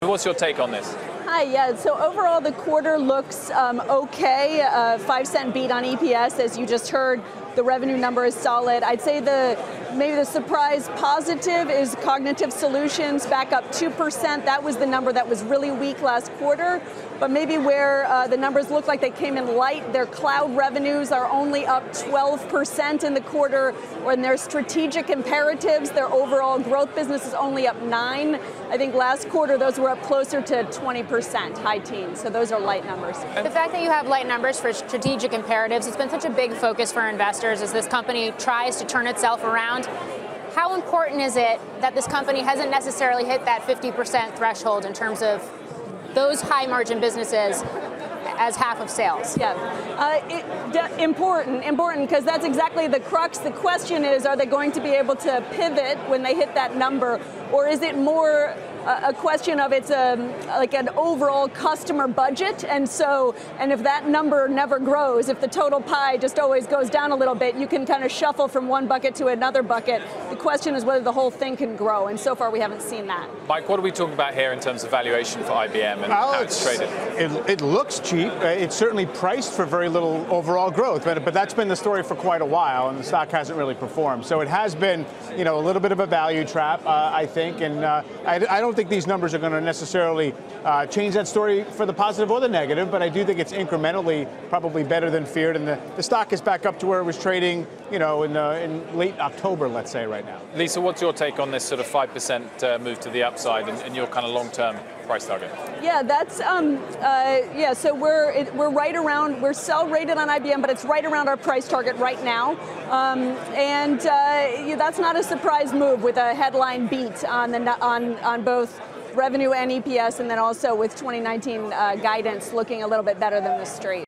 What's your take on this? Hi, yeah, so overall the quarter looks okay. 5-cent beat on EPS, as you just heard. The revenue number is solid. I'd say maybe the surprise positive is cognitive solutions back up 2%. That was the number that was really weak last quarter. But maybe where the numbers look like they came in light, their cloud revenues are only up 12% in the quarter. Or in their strategic imperatives, their overall growth business is only up 9%. I think last quarter those were up closer to 20%, high teens. So those are light numbers. The fact that you have light numbers for strategic imperatives, it's been such a big focus for investors as this company tries to turn itself around. How important is it that this company hasn't necessarily hit that 50% threshold in terms of those high margin businesses as half of sales? Yeah, important, because that's exactly the crux. The question is, are they going to be able to pivot when they hit that number, or is it more a question of it's like an overall customer budget, and if that number never grows, if the total pie just always goes down a little bit, you can kind of shuffle from one bucket to another bucket. The question is whether the whole thing can grow, and so far we haven't seen that. Mike, what are we talking about here in terms of valuation for IBM and how it's traded? It looks cheap. It's certainly priced for very little overall growth, but that's been the story for quite a while, and the stock hasn't really performed. So it has been, a little bit of a value trap, I think, and I don't think these numbers are going to necessarily change that story for the positive or the negative, but I do think it's incrementally probably better than feared, and the stock is back up to where it was trading, in late October, let's say, right now. Lisa, what's your take on this sort of 5% move to the upside and your kind of long-term price target? Yeah, that's so we're right around, we're sell rated on IBM, but it's right around our price target right now, that's not a surprise move with a headline beat on both revenue and EPS, and then also with 2019 guidance looking a little bit better than the street.